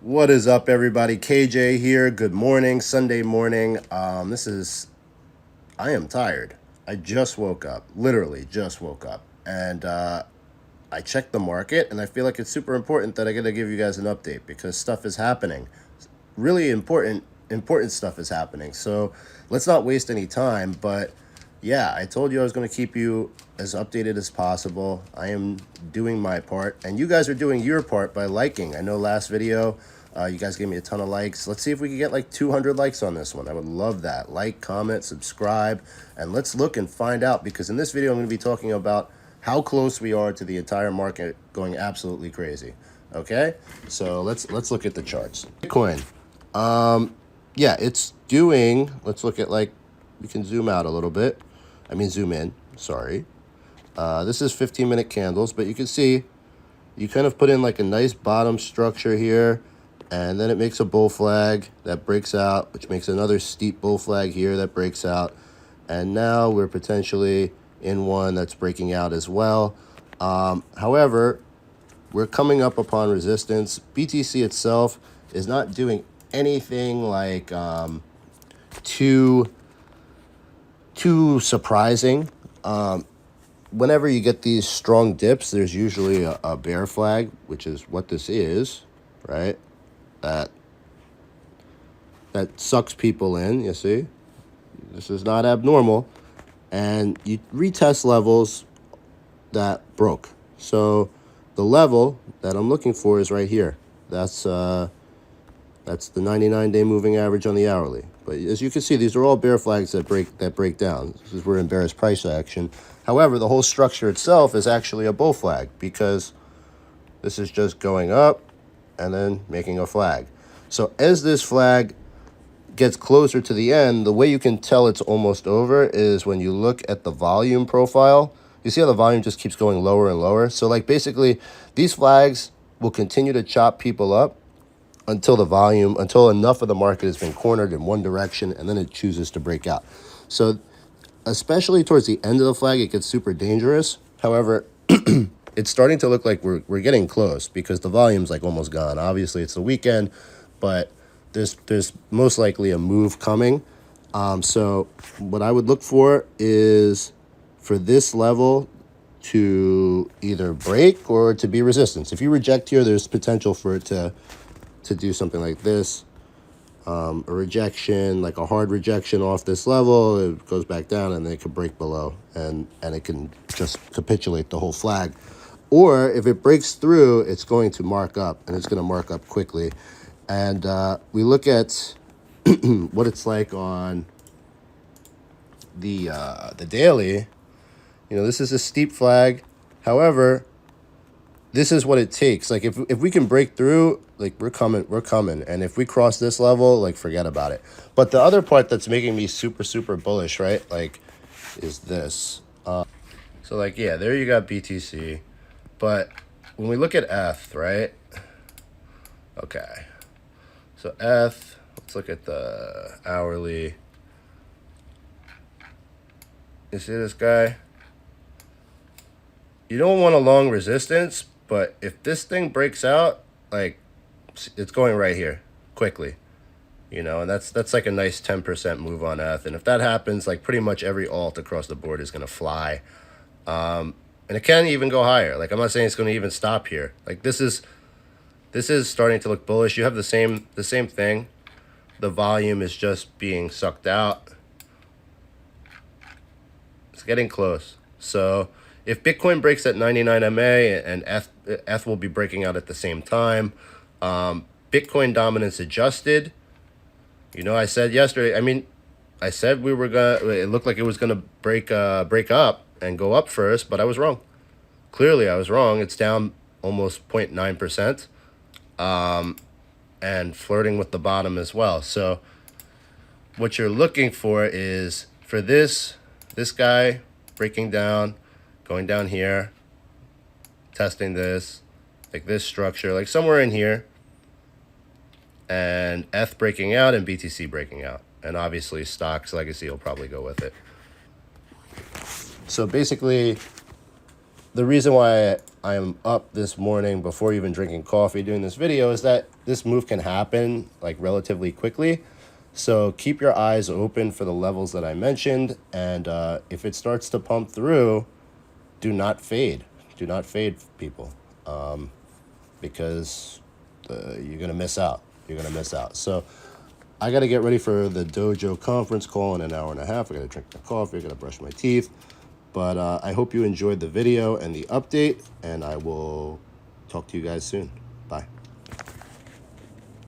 What is up, everybody? KJ here. Good morning, Sunday morning. I am tired. I just woke up, literally just woke up. And I checked the market, and I feel like it's super important that I got to give you guys an update because stuff is happening. Really important stuff is happening. So let's not waste any time. But yeah, I told you I was going to keep you as updated as possible. I am doing my part, and you guys are doing your part by liking. I know last video, you guys gave me a ton of likes. Let's see if we can get like 200 likes on this one. I would love that. Like, comment, subscribe, and let's look and find out, because in this video, I'm going to be talking about how close we are to the entire market going absolutely crazy. Okay, so let's look at the charts. Bitcoin, yeah, it's doing. Let's look at, like, we can zoom out a little bit. I mean, zoom in. Sorry. This is 15-minute candles, but you can see you kind of put in like a nice bottom structure here, and then it makes a bull flag that breaks out, which makes another steep bull flag here that breaks out, and now we're potentially in one that's breaking out as well. However, we're coming up upon resistance. BTC itself is not doing anything like too surprising. Whenever you get these strong dips, there's usually a bear flag, which is what this is, right? That sucks people in, you see? This is not abnormal. And you retest levels that broke. So the level that I'm looking for is right here. That's the 99-day moving average on the hourly. But as you can see, these are all bear flags that break down. This is we're in bearish price action. However, the whole structure itself is actually a bull flag, because this is just going up and then making a flag. So as this flag gets closer to the end, the way you can tell it's almost over is when you look at the volume profile. You see how the volume just keeps going lower and lower? So like basically these flags will continue to chop people up until enough of the market has been cornered in one direction, and then it chooses to break out. So especially towards the end of the flag, it gets super dangerous. However, it's starting to look like we're getting close, because the volume's like almost gone. Obviously it's the weekend, but there's most likely a move coming. So what I would look for is for this level to either break or to be resistance. If you reject here, there's potential for it to do something like this. A rejection, like a hard rejection off this level, it goes back down, and then it could break below, and it can just capitulate the whole flag. Or if it breaks through, it's going to mark up, and it's going to mark up quickly. And we look at what it's like on the daily. You know, this is a steep flag. However, this is what it takes. Like if we can break through, like we're coming. And if we cross this level, like forget about it. But the other part that's making me super bullish, right? Like, is this. So like, yeah, there you got BTC. But when we look at ETH, right? Okay. So ETH, let's look at the hourly. You see this guy? You don't want a long resistance, but if this thing breaks out, like, it's going right here quickly, you know, and that's like a nice 10% move on ETH. And if that happens, like pretty much every alt across the board is going to fly. And it can even go higher. Like, I'm not saying it's going to even stop here. Like, this is starting to look bullish. You have the same thing. The volume is just being sucked out. It's getting close. So if Bitcoin breaks at 99 MA, and ETH will be breaking out at the same time. Bitcoin dominance adjusted. You know, I said yesterday, I said we were it looked like it was gonna break up and go up first, but I was wrong. Clearly I was wrong. It's down almost 0.9%. And flirting with the bottom as well. So what you're looking for is for this guy breaking down, going down here, testing this, like this structure, like somewhere in here, and ETH breaking out and BTC breaking out. And obviously Stocks Legacy will probably go with it. So basically, the reason why I am up this morning before even drinking coffee doing this video is that this move can happen like relatively quickly. So keep your eyes open for the levels that I mentioned. And if it starts to pump through, do not fade. Do not fade, people, because you're going to miss out. You're going to miss out. So I got to get ready for the dojo conference call in an hour and a half. I got to drink my coffee. I got to brush my teeth. But I hope you enjoyed the video and the update, and I will talk to you guys soon.